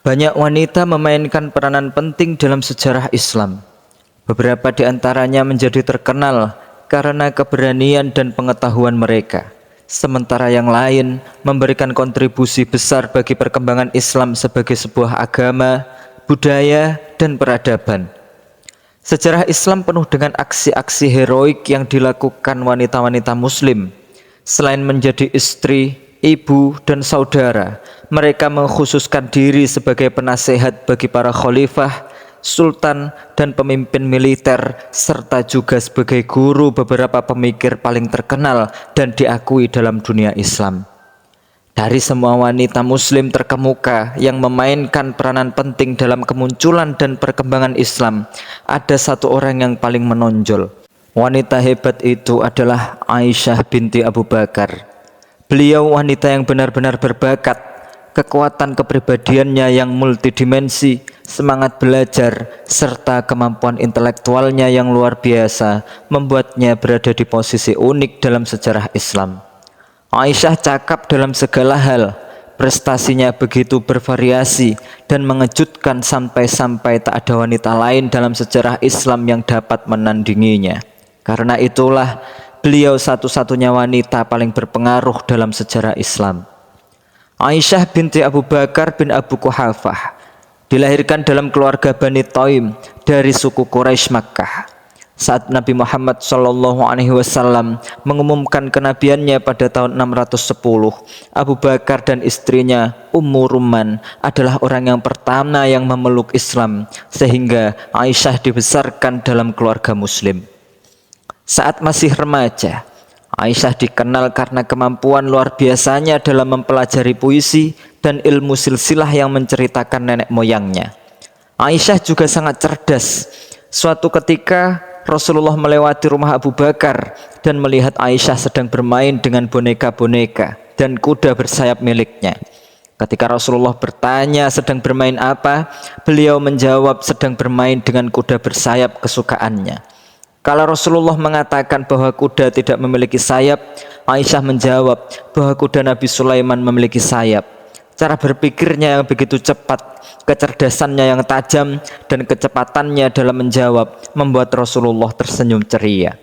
Banyak wanita memainkan peranan penting dalam sejarah Islam. Beberapa di antaranya menjadi terkenal karena keberanian dan pengetahuan mereka. Sementara yang lain memberikan kontribusi besar bagi perkembangan Islam sebagai sebuah agama, budaya, dan peradaban. Sejarah Islam penuh dengan aksi-aksi heroik yang dilakukan wanita-wanita muslim. Selain menjadi istri, ibu, dan saudara, mereka mengkhususkan diri sebagai penasehat bagi para khalifah, sultan, dan pemimpin militer, serta juga sebagai guru beberapa pemikir paling terkenal dan diakui dalam dunia Islam. Dari semua wanita muslim terkemuka yang memainkan peranan penting dalam kemunculan dan perkembangan Islam, ada satu orang yang paling menonjol. Wanita hebat itu adalah Aisyah binti Abu Bakar. Beliau wanita yang benar-benar berbakat. Kekuatan kepribadiannya yang multidimensi, semangat belajar, serta kemampuan intelektualnya yang luar biasa membuatnya berada di posisi unik dalam sejarah Islam. Aisyah cakap dalam segala hal, prestasinya begitu bervariasi dan mengejutkan sampai-sampai tak ada wanita lain dalam sejarah Islam yang dapat menandinginya. Karena itulah beliau satu-satunya wanita paling berpengaruh dalam sejarah Islam. Aisyah binti Abu Bakar bin Abu Quhafah dilahirkan dalam keluarga Bani Taim dari suku Quraisy Makkah. Saat Nabi Muhammad SAW mengumumkan kenabiannya pada tahun 610, Abu Bakar dan istrinya Ummu Rumman adalah orang yang pertama yang memeluk Islam, sehingga Aisyah dibesarkan dalam keluarga muslim. Saat masih remaja, Aisyah dikenal karena kemampuan luar biasanya dalam mempelajari puisi dan ilmu silsilah yang menceritakan nenek moyangnya. Aisyah juga sangat cerdas. Suatu ketika Rasulullah melewati rumah Abu Bakar dan melihat Aisyah sedang bermain dengan boneka-boneka dan kuda bersayap miliknya. Ketika Rasulullah bertanya sedang bermain apa, beliau menjawab sedang bermain dengan kuda bersayap kesukaannya. Kalau Rasulullah mengatakan bahwa kuda tidak memiliki sayap, Aisyah menjawab bahwa kuda Nabi Sulaiman memiliki sayap. Cara berpikirnya yang begitu cepat, kecerdasannya yang tajam, dan kecepatannya dalam menjawab membuat Rasulullah tersenyum ceria.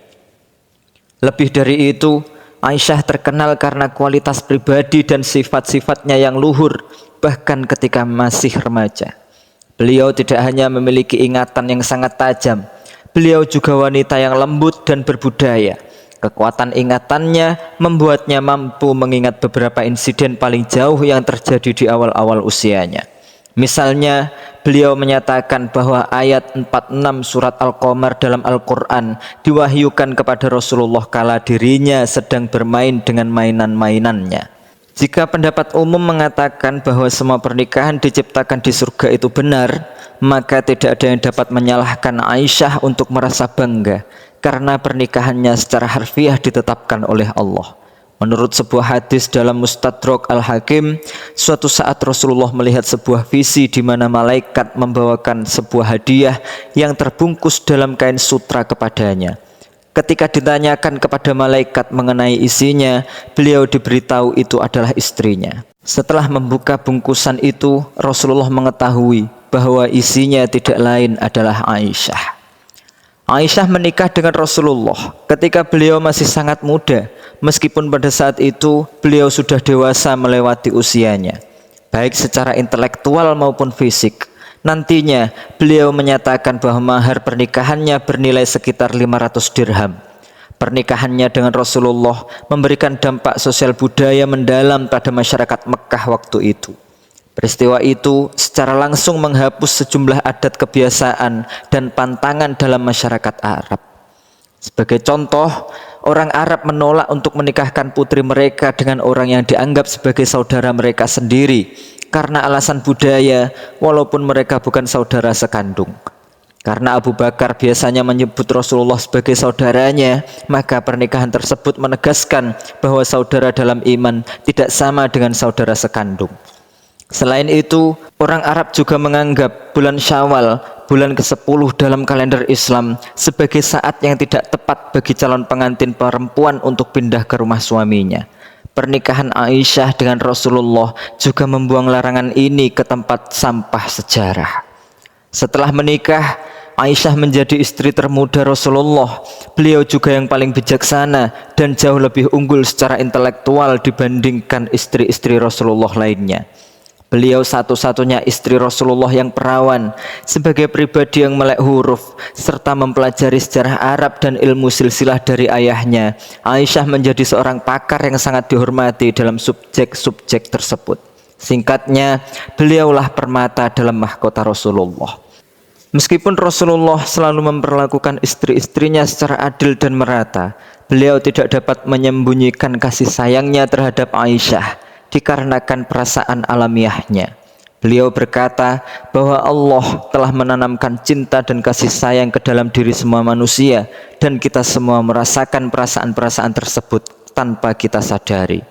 Lebih dari itu, Aisyah terkenal karena kualitas pribadi dan sifat-sifatnya yang luhur, bahkan ketika masih remaja. Beliau tidak hanya memiliki ingatan yang sangat tajam, beliau juga wanita yang lembut dan berbudaya. Kekuatan ingatannya membuatnya mampu mengingat beberapa insiden paling jauh yang terjadi di awal-awal usianya. Misalnya, beliau menyatakan bahwa ayat 46 surat Al-Qamar dalam Al-Quran diwahyukan kepada Rasulullah kala dirinya sedang bermain dengan mainan-mainannya. Jika pendapat umum mengatakan bahwa semua pernikahan diciptakan di surga itu benar, maka tidak ada yang dapat menyalahkan Aisyah untuk merasa bangga karena pernikahannya secara harfiah ditetapkan oleh Allah. Menurut sebuah hadis dalam Mustadrak Al-Hakim, suatu saat Rasulullah melihat sebuah visi di mana malaikat membawakan sebuah hadiah yang terbungkus dalam kain sutra kepadanya. Ketika ditanyakan kepada malaikat mengenai isinya, beliau diberitahu itu adalah istrinya. Setelah membuka bungkusan itu, Rasulullah mengetahui bahwa isinya tidak lain adalah Aisyah. Aisyah menikah dengan Rasulullah ketika beliau masih sangat muda, meskipun pada saat itu beliau sudah dewasa melewati usianya, baik secara intelektual maupun fisik. Nantinya beliau menyatakan bahwa mahar pernikahannya bernilai sekitar 500 dirham. Pernikahannya dengan Rasulullah memberikan dampak sosial budaya mendalam pada masyarakat Mekah waktu itu. Peristiwa itu secara langsung menghapus sejumlah adat kebiasaan dan pantangan dalam masyarakat Arab. Sebagai contoh, orang Arab menolak untuk menikahkan putri mereka dengan orang yang dianggap sebagai saudara mereka sendiri karena alasan budaya, walaupun mereka bukan saudara sekandung. Karena Abu Bakar biasanya menyebut Rasulullah sebagai saudaranya, maka pernikahan tersebut menegaskan bahwa saudara dalam iman tidak sama dengan saudara sekandung. Selain itu, orang Arab juga menganggap bulan Syawal, bulan ke-10 dalam kalender Islam, sebagai saat yang tidak tepat bagi calon pengantin perempuan untuk pindah ke rumah suaminya. Pernikahan Aisyah dengan Rasulullah juga membuang larangan ini ke tempat sampah sejarah. Setelah menikah, Aisyah menjadi istri termuda Rasulullah. Beliau juga yang paling bijaksana dan jauh lebih unggul secara intelektual dibandingkan istri-istri Rasulullah lainnya. Beliau satu-satunya istri Rasulullah yang perawan, sebagai pribadi yang melek huruf serta mempelajari sejarah Arab dan ilmu silsilah dari ayahnya. Aisyah menjadi seorang pakar yang sangat dihormati dalam subjek-subjek tersebut. Singkatnya, beliaulah permata dalam mahkota Rasulullah. Meskipun Rasulullah selalu memperlakukan istri-istrinya secara adil dan merata, beliau tidak dapat menyembunyikan kasih sayangnya terhadap Aisyah dikarenakan perasaan alamiahnya. Beliau berkata bahwa Allah telah menanamkan cinta dan kasih sayang ke dalam diri semua manusia, dan kita semua merasakan perasaan-perasaan tersebut tanpa kita sadari.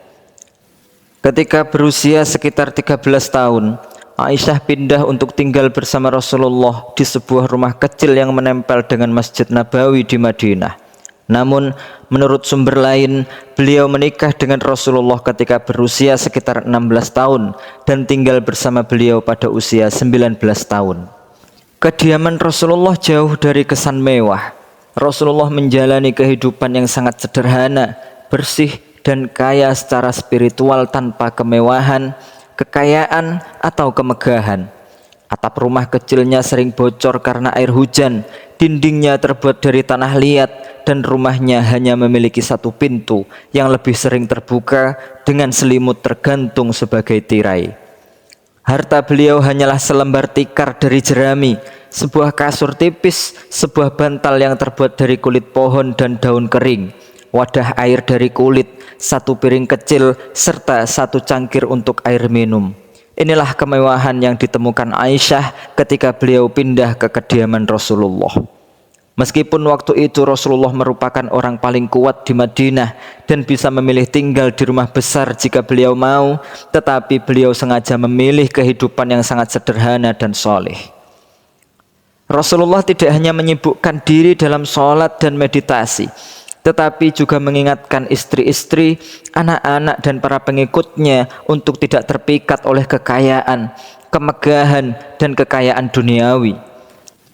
Ketika berusia sekitar 13 tahun, Aisyah pindah untuk tinggal bersama Rasulullah di sebuah rumah kecil yang menempel dengan Masjid Nabawi di Madinah. Namun, menurut sumber lain, beliau menikah dengan Rasulullah ketika berusia sekitar 16 tahun dan tinggal bersama beliau pada usia 19 tahun. Kediaman Rasulullah jauh dari kesan mewah. Rasulullah menjalani kehidupan yang sangat sederhana, bersih, dan kaya secara spiritual tanpa kemewahan, kekayaan, atau kemegahan. Atap rumah kecilnya sering bocor karena air hujan, dindingnya terbuat dari tanah liat, dan rumahnya hanya memiliki satu pintu yang lebih sering terbuka dengan selimut tergantung sebagai tirai. Harta beliau hanyalah selembar tikar dari jerami, sebuah kasur tipis, sebuah bantal yang terbuat dari kulit pohon dan daun kering, wadah air dari kulit, satu piring kecil, serta satu cangkir untuk air minum. Inilah kemewahan yang ditemukan Aisyah ketika beliau pindah ke kediaman Rasulullah. Meskipun waktu itu Rasulullah merupakan orang paling kuat di Madinah dan bisa memilih tinggal di rumah besar jika beliau mau, tetapi beliau sengaja memilih kehidupan yang sangat sederhana dan soleh. Rasulullah tidak hanya menyibukkan diri dalam sholat dan meditasi, tetapi juga mengingatkan istri-istri, anak-anak, dan para pengikutnya untuk tidak terpikat oleh kekayaan, kemegahan, dan kekayaan duniawi.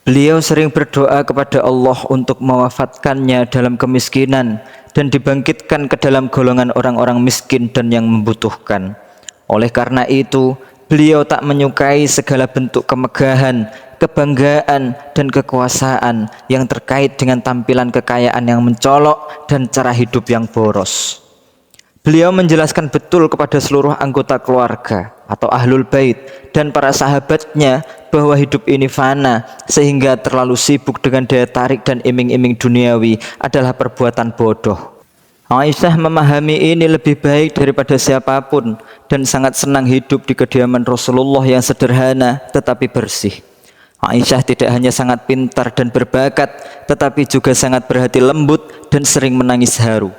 Beliau sering berdoa kepada Allah untuk mewafatkannya dalam kemiskinan dan dibangkitkan ke dalam golongan orang-orang miskin dan yang membutuhkan. Oleh karena itu, beliau tak menyukai segala bentuk kemegahan, kebanggaan, dan kekuasaan yang terkait dengan tampilan kekayaan yang mencolok dan cara hidup yang boros. Beliau menjelaskan betul kepada seluruh anggota keluarga atau ahlul bait dan para sahabatnya bahwa hidup ini fana, sehingga terlalu sibuk dengan daya tarik dan iming-iming duniawi adalah perbuatan bodoh. Aisyah memahami ini lebih baik daripada siapapun dan sangat senang hidup di kediaman Rasulullah yang sederhana tetapi bersih. Aisyah tidak hanya sangat pintar dan berbakat, tetapi juga sangat berhati lembut dan sering menangis haru.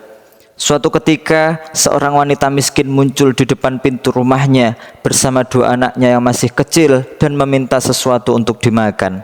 Suatu ketika, seorang wanita miskin muncul di depan pintu rumahnya bersama dua anaknya yang masih kecil dan meminta sesuatu untuk dimakan.